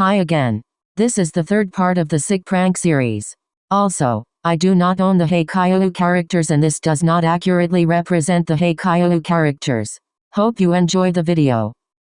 Hi again. This is the third part of the sick prank series. Also, I do not own the Haikyuu characters and this does not accurately represent the Haikyuu characters. Hope you enjoy the video.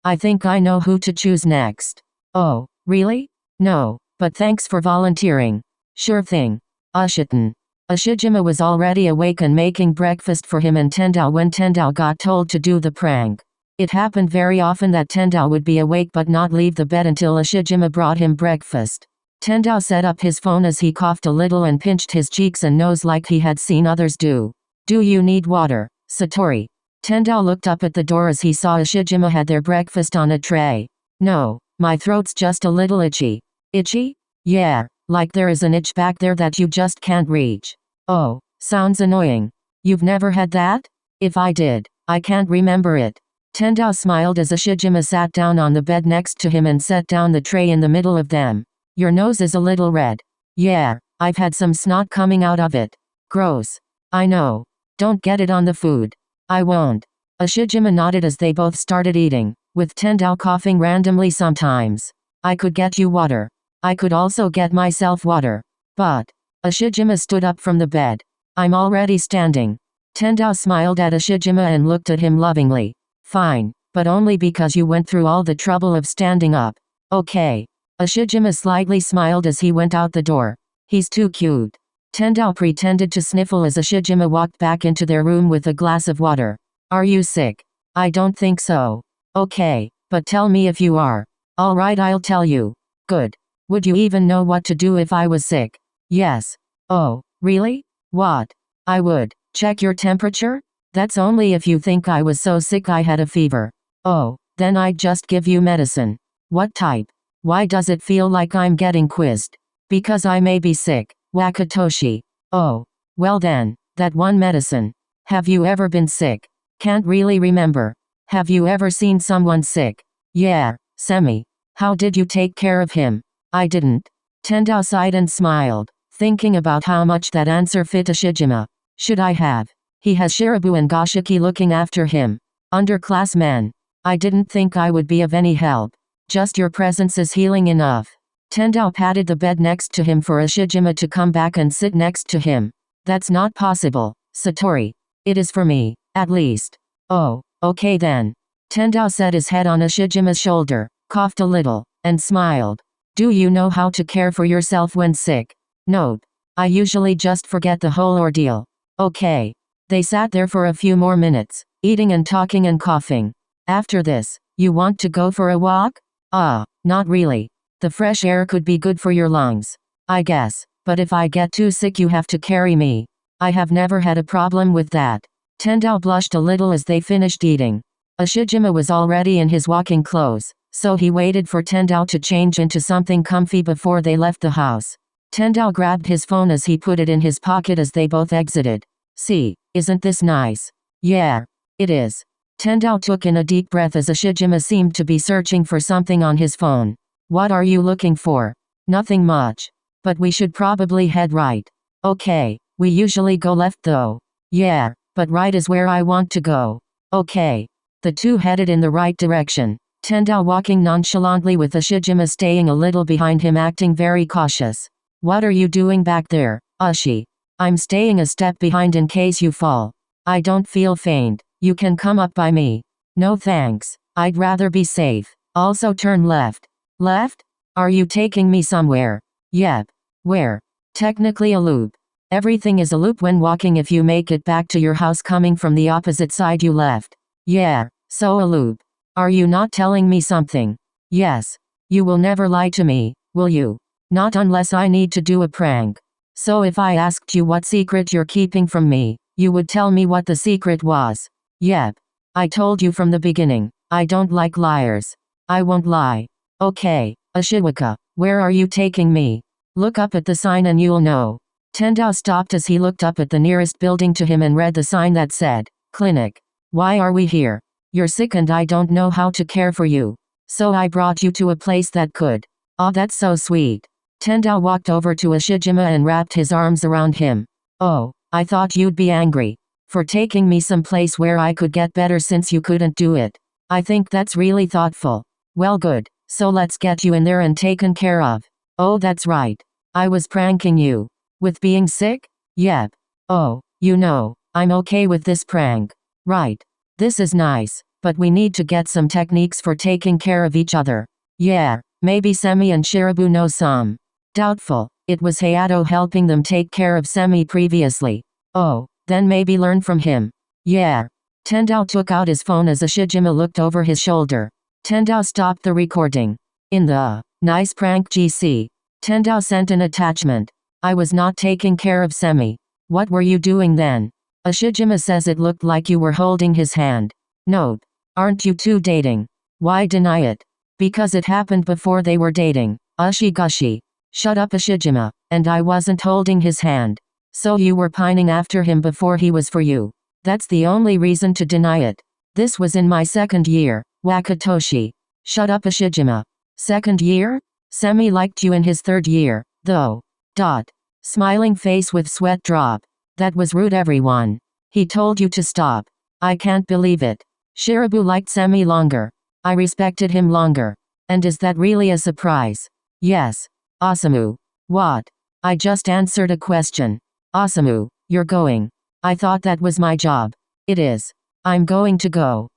I think I know who to choose next. Oh, really? No, but thanks for volunteering. Sure thing. Ushiten. Ashijima was already awake and making breakfast for him and Tendao when Tendao got told to do the prank. It happened very often that Tendao would be awake but not leave the bed until Ashijima brought him breakfast. Tendao set up his phone as he coughed a little and pinched his cheeks and nose like he had seen others do. Do you need water, Satori? Tendao looked up at the door as he saw Ashijima had their breakfast on a tray. No, my throat's just a little itchy. Itchy? Yeah, like there is an itch back there that you just can't reach. Oh, sounds annoying. You've never had that? If I did, I can't remember it. Tendao smiled as Ashijima sat down on the bed next to him and set down the tray in the middle of them. Your nose is a little red. Yeah, I've had some snot coming out of it. Gross. I know. Don't get it on the food. I won't. Ashijima nodded as they both started eating, with Tendao coughing randomly sometimes. I could get you water. I could also get myself water. But. Ashijima stood up from the bed. I'm already standing. Tendao smiled at Ashijima and looked at him lovingly. Fine, but only because you went through all the trouble of standing up. Okay. Ashijima slightly smiled as he went out the door. He's too cute. Tendao pretended to sniffle as Ashijima walked back into their room with a glass of water. Are you sick? I don't think so. Okay, but tell me if you are. Alright, I'll tell you. Good. Would you even know what to do if I was sick? Yes. Oh, really? What? I would. Check your temperature? That's only if you think I was so sick I had a fever. Oh, then I'd just give you medicine. What type? Why does it feel like I'm getting quizzed? Because I may be sick, Wakatoshi. Oh, well then, that one medicine. Have you ever been sick? Can't really remember. Have you ever seen someone sick? Yeah, Semi. How did you take care of him? I didn't. Tendao sighed and smiled, thinking about how much that answer fit Ashijima. Should I have? He has Shirabu and Goshiki looking after him. Underclassmen. I didn't think I would be of any help. Just your presence is healing enough. Tendao patted the bed next to him for Ashijima to come back and sit next to him. That's not possible, Satori. It is for me, at least. Oh, okay then. Tendao set his head on Ashijima's shoulder, coughed a little, and smiled. Do you know how to care for yourself when sick? Nope. I usually just forget the whole ordeal. Okay. They sat there for a few more minutes, eating and talking and coughing. After this, you want to go for a walk? Not really. The fresh air could be good for your lungs. I guess, but if I get too sick you have to carry me. I have never had a problem with that. Tendao blushed a little as they finished eating. Ashijima was already in his walking clothes, so he waited for Tendao to change into something comfy before they left the house. Tendao grabbed his phone as he put it in his pocket as they both exited. See, isn't this nice? Yeah, it is. Tendao took in a deep breath as Ashijima seemed to be searching for something on his phone. What are you looking for? Nothing much. But we should probably head right. Okay, we usually go left though. Yeah, but right is where I want to go. Okay. The two headed in the right direction. Tendao walking nonchalantly with Ashijima staying a little behind him acting very cautious. What are you doing back there, Ashi? I'm staying a step behind in case you fall. I don't feel faint. You can come up by me. No thanks. I'd rather be safe. Also turn left. Left? Are you taking me somewhere? Yep. Where? Technically a loop. Everything is a loop when walking if you make it back to your house coming from the opposite side you left. Yeah, so a loop. Are you not telling me something? Yes. You will never lie to me, will you? Not unless I need to do a prank. So if I asked you what secret you're keeping from me, you would tell me what the secret was. Yep. I told you from the beginning, I don't like liars. I won't lie. Okay, Ashiwaka, where are you taking me? Look up at the sign and you'll know. Tendao stopped as he looked up at the nearest building to him and read the sign that said, Clinic. Why are we here? You're sick and I don't know how to care for you. So I brought you to a place that could. Aw, that's so sweet. Tendao walked over to Ashijima and wrapped his arms around him. Oh, I thought you'd be angry. For taking me someplace where I could get better since you couldn't do it. I think that's really thoughtful. Well good, So let's get you in there and taken care of. Oh, that's right. I was pranking you. With being sick? Yep. Oh, I'm okay with this prank. Right. This is nice, but we need to get some techniques for taking care of each other. Yeah, maybe Semi and Shirabu know some. Doubtful. It was Hayato helping them take care of Semi previously. Oh, then maybe learn from him. Yeah. Tendao took out his phone as Ashijima looked over his shoulder. Tendao stopped the recording. In the nice prank GC. Tendao sent an attachment. I was not taking care of Semi. What were you doing then? Ashijima says it looked like you were holding his hand. Note. Aren't you two dating? Why deny it? Because it happened before they were dating. Ushi-gushi. Shut up, Ashijima. And I wasn't holding his hand. So you were pining after him before he was for you. That's the only reason to deny it. This was in my second year. Wakatoshi. Shut up, Ashijima. Second year? Semi liked you in his third year, though. Smiling face with sweat drop. That was rude, everyone. He told you to stop. I can't believe it. Shirabu liked Semi longer. I respected him longer. And is that really a surprise? Yes. Osamu. What? I just answered a question. Osamu, you're going. I thought that was my job. It is. I'm going to go.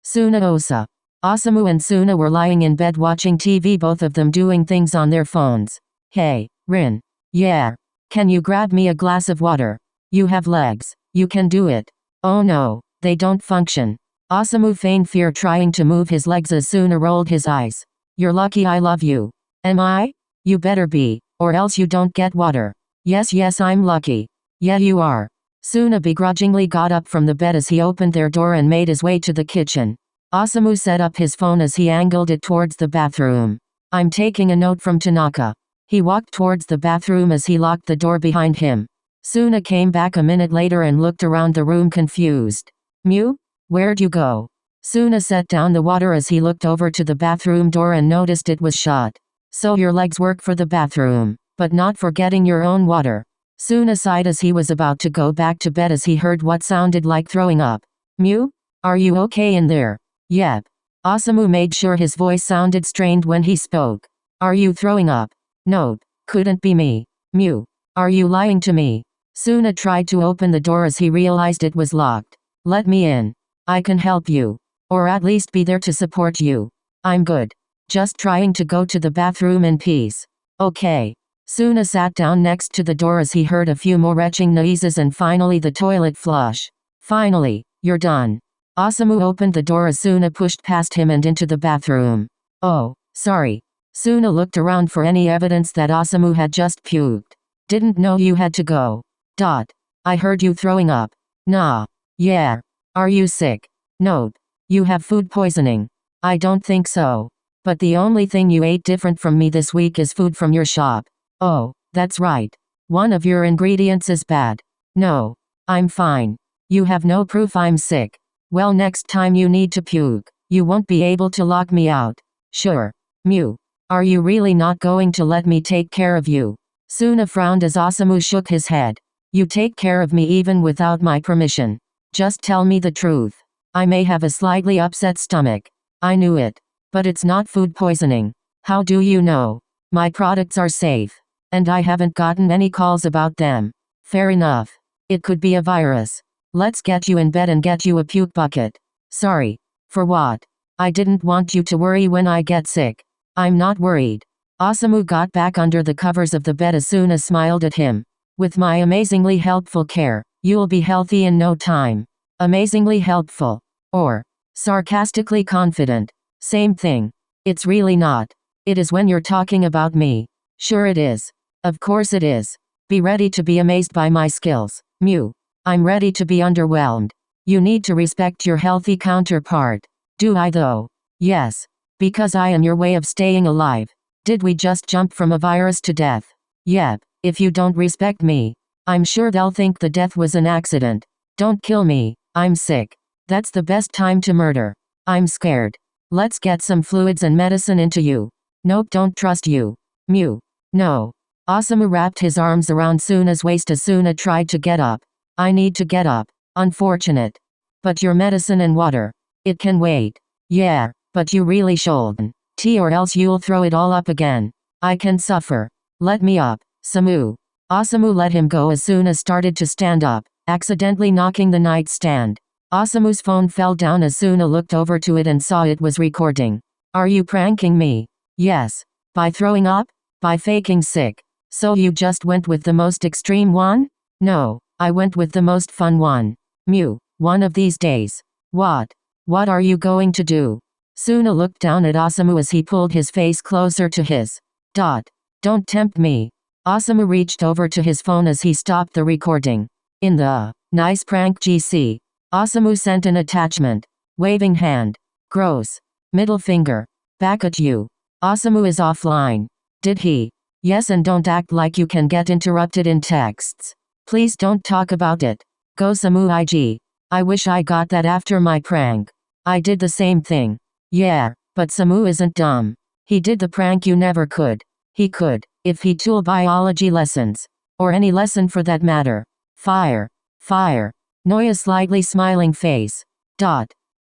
Suna Osa. Osamu and Suna were lying in bed watching TV, both of them doing things on their phones. Hey, Rin. Yeah. Can you grab me a glass of water? You have legs. You can do it. Oh no, they don't function. Osamu feigned fear, trying to move his legs as Suna rolled his eyes. You're lucky I love you. Am I? You better be, or else you don't get water. Yes, I'm lucky. Yeah, you are. Suna begrudgingly got up from the bed as he opened their door and made his way to the kitchen. Osamu set up his phone as he angled it towards the bathroom. I'm taking a note from Tanaka. He walked towards the bathroom as he locked the door behind him. Suna came back a minute later and looked around the room confused. Mew? Where'd you go? Suna set down the water as he looked over to the bathroom door and noticed it was shut. So your legs work for the bathroom, but not for getting your own water. Suna sighed as he was about to go back to bed as he heard what sounded like throwing up. Mew? Are you okay in there? Yep. Osamu made sure his voice sounded strained when he spoke. Are you throwing up? Nope. Couldn't be me. Mew. Are you lying to me? Suna tried to open the door as he realized it was locked. Let me in. I can help you. Or at least be there to support you. I'm good. Just trying to go to the bathroom in peace. Okay. Suna sat down next to the door as he heard a few more retching noises and finally the toilet flush. Finally, you're done. Osamu opened the door as Suna pushed past him and into the bathroom. Oh, sorry. Suna looked around for any evidence that Osamu had just puked. Didn't know you had to go. I heard you throwing up. Nah. Yeah. Are you sick? Nope. You have food poisoning. I don't think so. But the only thing you ate different from me this week is food from your shop. Oh, that's right. One of your ingredients is bad. No. I'm fine. You have no proof I'm sick. Well, next time you need to puke, you won't be able to lock me out. Sure. Mew. Are you really not going to let me take care of you? Suna frowned as Osamu shook his head. You take care of me even without my permission. Just tell me the truth. I may have a slightly upset stomach. I knew it. But it's not food poisoning. How do you know? My products are safe. And I haven't gotten any calls about them. Fair enough. It could be a virus. Let's get you in bed and get you a puke bucket. Sorry. For what? I didn't want you to worry when I get sick. I'm not worried. Osamu got back under the covers of the bed as Suna smiled at him. With my amazingly helpful care, you'll be healthy in no time. Amazingly helpful. Or sarcastically confident. Same thing. It's really not. It is when you're talking about me. Sure it is. Of course it is. Be ready to be amazed by my skills. Mew. I'm ready to be underwhelmed. You need to respect your healthy counterpart. Do I though? Yes. Because I am your way of staying alive. Did we just jump from a virus to death? Yep. If you don't respect me, I'm sure they'll think the death was an accident. Don't kill me. I'm sick. That's the best time to murder. I'm scared. Let's get some fluids and medicine into you. Nope, don't trust you. Mew. No. Osamu wrapped his arms around Suna's waist as Suna tried to get up. I need to get up. Unfortunate. But your medicine and water. It can wait. Yeah, but you really should. T or else you'll throw it all up again. I can suffer. Let me up, Samu. Osamu let him go as soon as started to stand up, accidentally knocking the nightstand. Osamu's phone fell down as Suna looked over to it and saw it was recording. Are you pranking me? Yes. By throwing up? By faking sick. So you just went with the most extreme one? No, I went with the most fun one. Mew. One of these days. What? What are you going to do? Suna looked down at Osamu as he pulled his face closer to his. Don't tempt me. Osamu reached over to his phone as he stopped the recording. In the nice prank GC. Osamu sent an attachment. Waving hand. Gross. Middle finger. Back at you. Osamu is offline. Did he? Yes, and don't act like you can get interrupted in texts. Please don't talk about it. Go Samu IG. I wish I got that after my prank. I did the same thing. Yeah, but Samu isn't dumb. He did the prank you never could. He could, if he took biology lessons. Or any lesson for that matter. Fire. Fire. Noya's slightly smiling face.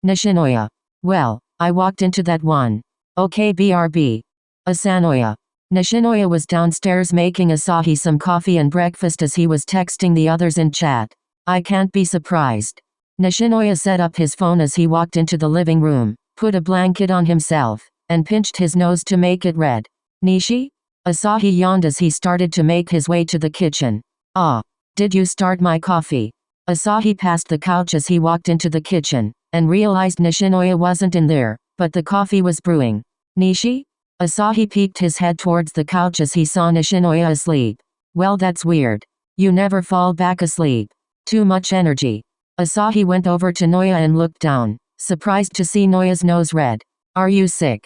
Nishinoya. Well, I walked into that one. Okay BRB. Asanoya. Nishinoya was downstairs making Asahi some coffee and breakfast as he was texting the others in chat. I can't be surprised. Nishinoya set up his phone as he walked into the living room, put a blanket on himself, and pinched his nose to make it red. Nishi? Asahi yawned as he started to make his way to the kitchen. Ah. Did you start my coffee? Asahi passed the couch as he walked into the kitchen, and realized Nishinoya wasn't in there, but the coffee was brewing. Nishi? Asahi peeked his head towards the couch as he saw Nishinoya asleep. Well, that's weird. You never fall back asleep. Too much energy. Asahi went over to Noya and looked down, surprised to see Noya's nose red. Are you sick?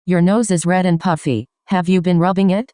Your nose is red and puffy. Have you been rubbing it?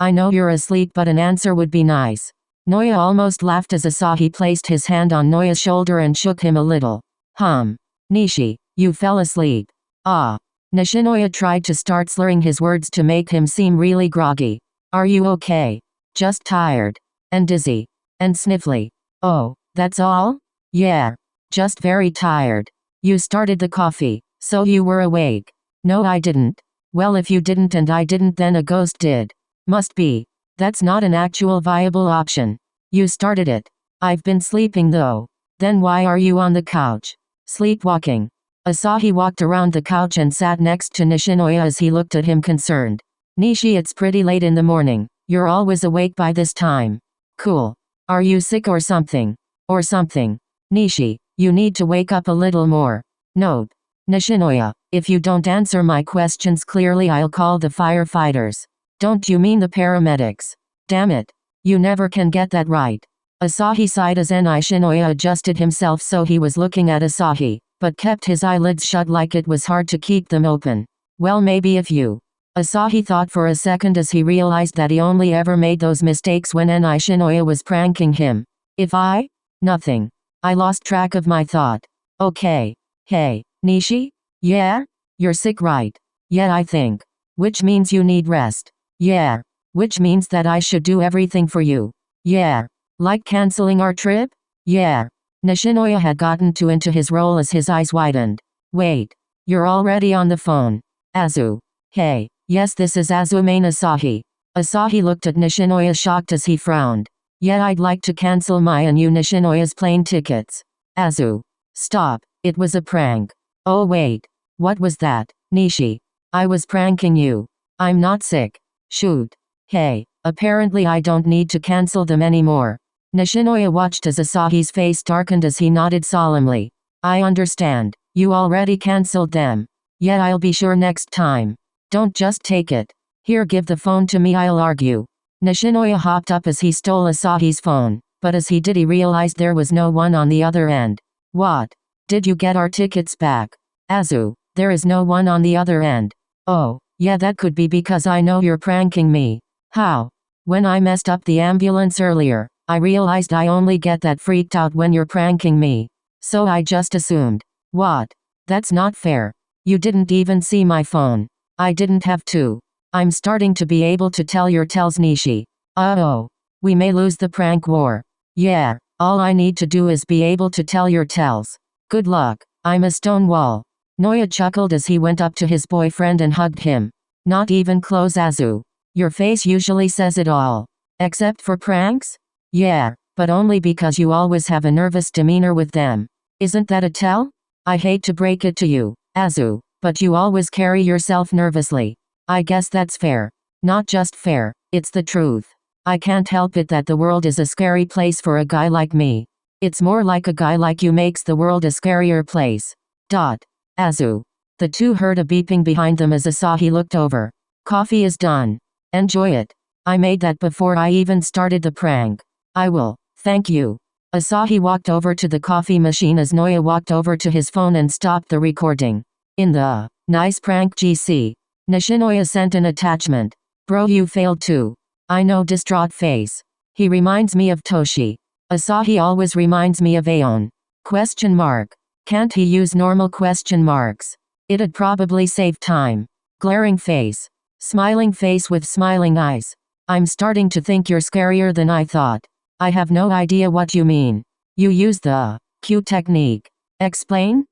I know you're asleep, but an answer would be nice. Noya almost laughed as Asahi placed his hand on Noya's shoulder and shook him a little. Nishi, you fell asleep. Ah. Nishinoya tried to start slurring his words to make him seem really groggy. Are you okay? Just tired. And dizzy. And sniffly. Oh, that's all? Yeah. Just very tired. You started the coffee, so you were awake. No, I didn't. Well, if you didn't and I didn't, then a ghost did. Must be. That's not an actual viable option. You started it. I've been sleeping though. Then why are you on the couch? Sleepwalking. Asahi walked around the couch and sat next to Nishinoya as he looked at him concerned. Nishi, it's pretty late in the morning. You're always awake by this time. Cool. Are you sick or something? Or something? Nishi, you need to wake up a little more. Nope. Nishinoya, if you don't answer my questions clearly, I'll call the firefighters. Don't you mean the paramedics? Damn it. You never can get that right. Asahi sighed as Nishinoya adjusted himself so he was looking at Asahi, but kept his eyelids shut like it was hard to keep them open. Well, maybe if you. Asahi thought for a second as he realized that he only ever made those mistakes when Nishinoya was pranking him. If I? Nothing. I lost track of my thought. Okay. Hey, Nishi? Yeah? You're sick, right? Yeah, I think. Which means you need rest. Yeah. Which means that I should do everything for you. Yeah. Like canceling our trip? Yeah. Nishinoya had gotten too into his role as his eyes widened. Wait. You're already on the phone. Azu. Hey. Yes, this is Azumain Asahi. Asahi looked at Nishinoya shocked as he frowned. Yeah, I'd like to cancel my and you Nishinoya's plane tickets. Azu. Stop. It was a prank. Oh wait. What was that? Nishi. I was pranking you. I'm not sick. Shoot. Hey, apparently I don't need to cancel them anymore. Nishinoya watched as Asahi's face darkened as he nodded solemnly. I understand. You already cancelled them. Yet I'll be sure next time. Don't just take it. Here, give the phone to me, I'll argue. Nishinoya hopped up as he stole Asahi's phone, but as he did he realized there was no one on the other end. What? Did you get our tickets back? Azu, there is no one on the other end. Oh, yeah, that could be because I know you're pranking me. How? When I messed up the ambulance earlier, I realized I only get that freaked out when you're pranking me. So I just assumed. What? That's not fair. You didn't even see my phone. I didn't have to. I'm starting to be able to tell your tells, Nishi. Uh-oh. We may lose the prank war. Yeah, all I need to do is be able to tell your tells. Good luck. I'm a stone wall. Noya chuckled as he went up to his boyfriend and hugged him. Not even close, Azu. Your face usually says it all. Except for pranks? Yeah, but only because you always have a nervous demeanor with them. Isn't that a tell? I hate to break it to you, Azu, but you always carry yourself nervously. I guess that's fair. Not just fair, it's the truth. I can't help it that the world is a scary place for a guy like me. It's more like a guy like you makes the world a scarier place. Azu. The two heard a beeping behind them as Asahi looked over. Coffee is done. Enjoy it. I made that before I even started the prank. I will, thank you. Asahi walked over to the coffee machine as Noya walked over to his phone and stopped the recording. In the nice prank GC. Nishinoya sent an attachment. Bro, you failed too. I know, distraught face. He reminds me of Toshi. Asahi always reminds me of Aon. Question mark. Can't he use normal question marks? It'd probably save time. Glaring face. Smiling face with smiling eyes. I'm starting to think you're scarier than I thought. I have no idea what you mean. You use the Q technique. Explain?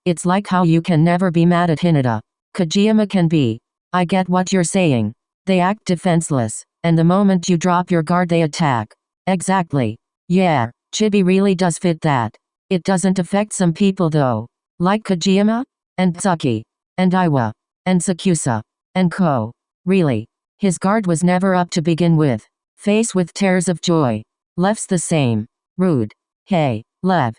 It's like how you can never be mad at Hinata. Kajiyama can be. I get what you're saying. They act defenseless, and the moment you drop your guard they attack. Exactly. Yeah, Chibi really does fit that. It doesn't affect some people though. Like Kajiyama? And Tsuki. And Iwa. And Sakusa. And Ko. Really. His guard was never up to begin with. Face with tears of joy. Left's the same. Rude. Hey, Lev.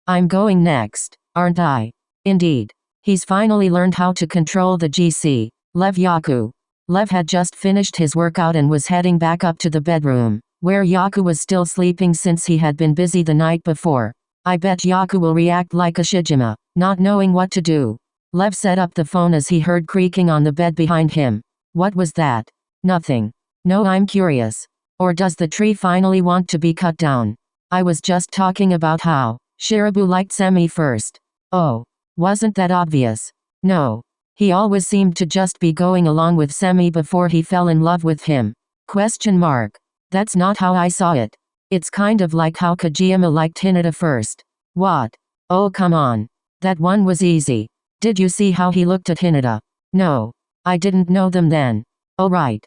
I'm going next, aren't I? Indeed. He's finally learned how to control the GC. Lev Yaku. Lev had just finished his workout and was heading back up to the bedroom, where Yaku was still sleeping since he had been busy the night before. I bet Yaku will react like a Shijima, not knowing what to do. Lev set up the phone as he heard creaking on the bed behind him. What was that? Nothing. No, I'm curious. Or does the tree finally want to be cut down? I was just talking about how Shirabu liked Semi first. Oh, wasn't that obvious? No. He always seemed to just be going along with Semi before he fell in love with him. Question mark. That's not how I saw it. It's kind of like how Kajiyama liked Hinata first. What? Oh, come on. That one was easy. Did you see how he looked at Hinata? No. I didn't know them then. Oh right.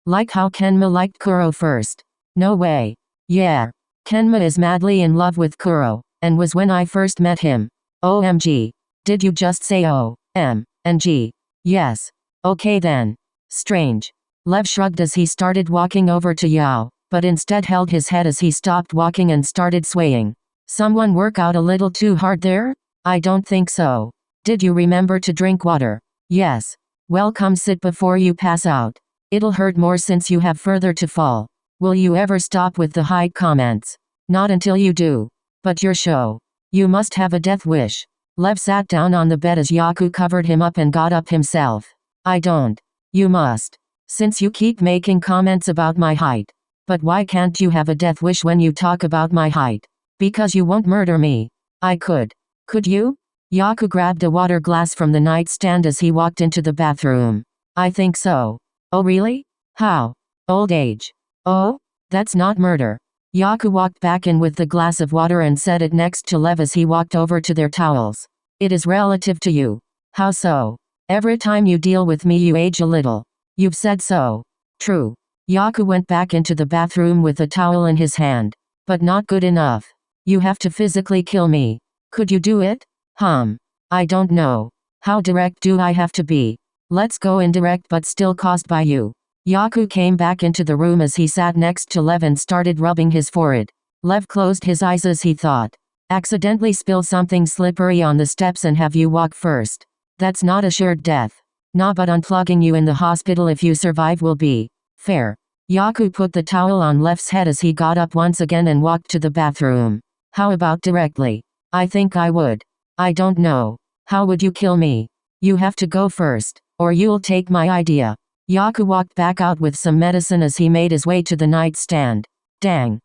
Like how Kenma liked Kuro first. No way. Yeah. Kenma is madly in love with Kuro, and was when I first met him. OMG. Did you just say O-M-N-G? Yes. Okay then. Strange. Lev shrugged as he started walking over to Yao, but instead held his head as he stopped walking and started swaying. Someone work out a little too hard there? I don't think so. Did you remember to drink water? Yes. Well, come sit before you pass out. It'll hurt more since you have further to fall. Will you ever stop with the hide comments? Not until you do. But your show. You must have a death wish. Lev sat down on the bed as Yaku covered him up and got up himself. I don't. You must. Since you keep making comments about my height. But why can't you have a death wish when you talk about my height? Because you won't murder me. I could. Could you? Yaku grabbed a water glass from the nightstand as he walked into the bathroom. I think so. Oh really? How? Old age. Oh? That's not murder. Yaku walked back in with the glass of water and set it next to Lev as he walked over to their towels. It is relative to you. How so? Every time you deal with me you age a little. You've said so. True. Yaku went back into the bathroom with a towel in his hand. But not good enough. You have to physically kill me. Could you do it? I don't know. How direct do I have to be? Let's go indirect but still caused by you. Yaku came back into the room as he sat next to Lev and started rubbing his forehead. Lev closed his eyes as he thought. Accidentally spill something slippery on the steps and have you walk first. That's not assured death. Nah, but unplugging you in the hospital if you survive will be fair. Yaku put the towel on Lev's head as he got up once again and walked to the bathroom. How about directly? I think I would. I don't know. How would you kill me? You have to go first, or you'll take my idea. Yaku walked back out with some medicine as he made his way to the nightstand. Dang.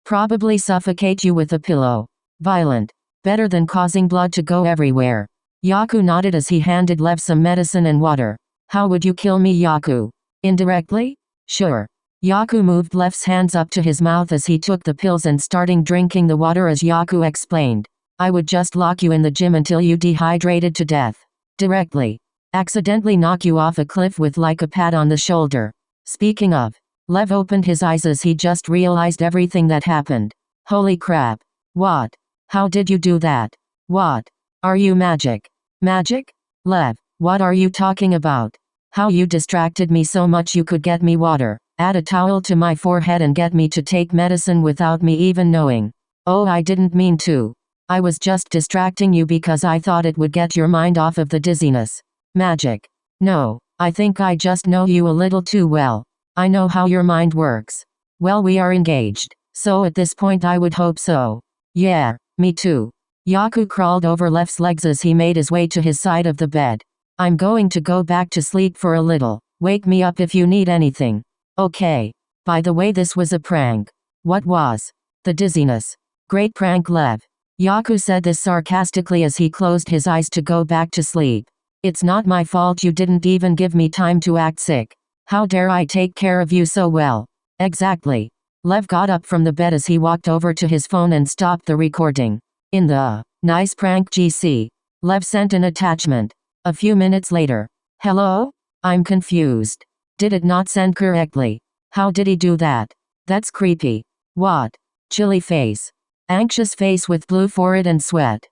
Probably suffocate you with a pillow. Violent. Better than causing blood to go everywhere. Yaku nodded as he handed Lev some medicine and water. How would you kill me, Yaku? Indirectly? Sure. Yaku moved Lev's hands up to his mouth as he took the pills and starting drinking the water as Yaku explained. I would just lock you in the gym until you dehydrated to death. Directly. Accidentally knock you off a cliff with like a pat on the shoulder. Speaking of. Lev opened his eyes as he just realized everything that happened. Holy crap. What? How did you do that? What? Are you magic? Magic? Lev, what are you talking about? How you distracted me so much you could get me water, add a towel to my forehead and get me to take medicine without me even knowing. Oh, I didn't mean to. I was just distracting you because I thought it would get your mind off of the dizziness. Magic. No, I think I just know you a little too well. I know how your mind works. Well, we are engaged, so at this point I would hope so. Yeah, me too. Haikyuu crawled over Lev's legs as he made his way to his side of the bed. I'm going to go back to sleep for a little. Wake me up if you need anything. Okay. By the way, this was a prank. What was? The dizziness. Great prank, Lev. Haikyuu said this sarcastically as he closed his eyes to go back to sleep. It's not my fault you didn't even give me time to act sick. How dare I take care of you so well? Exactly. Lev got up from the bed as he walked over to his phone and stopped the recording. In the nice prank GC. Lev sent an attachment. A few minutes later. Hello? I'm confused. Did it not send correctly? How did he do that? That's creepy. What? Chilly face. Anxious face with blue forehead and sweat.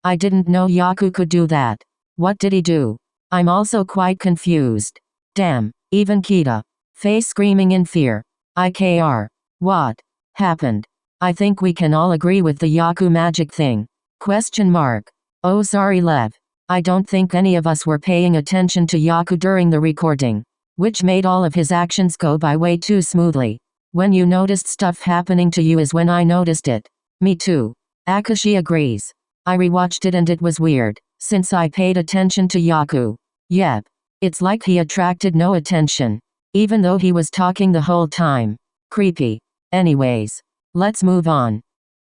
I didn't know Haikyuu could do that. What did he do? I'm also quite confused. Damn, even Kita. Face screaming in fear. IKR. What happened? I think we can all agree with the Haikyuu magic thing. Question mark. Oh, sorry, Lev. I don't think any of us were paying attention to Haikyuu during the recording, which made all of his actions go by way too smoothly. When you noticed stuff happening to you is when I noticed it. Me too. Akashi agrees. I rewatched it and it was weird, since I paid attention to Haikyuu. Yep. It's like he attracted no attention, even though he was talking the whole time. Creepy. Anyways, let's move on.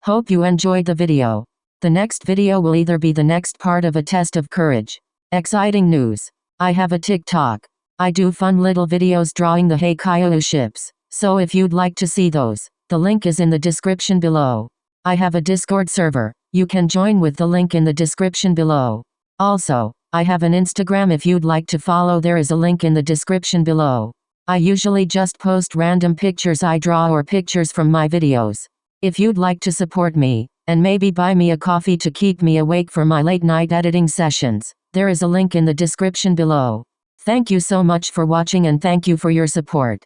Hope you enjoyed the video. The next video will either be the next part of a test of courage. Exciting news. I have a TikTok. I do fun little videos drawing the Haikyuu ships, so if you'd like to see those, the link is in the description below. I have a Discord server. You can join with the link in the description below. Also, I have an Instagram if you'd like to follow, there is a link in the description below. I usually just post random pictures I draw or pictures from my videos. If you'd like to support me, and maybe buy me a coffee to keep me awake for my late night editing sessions, there is a link in the description below. Thank you so much for watching and thank you for your support.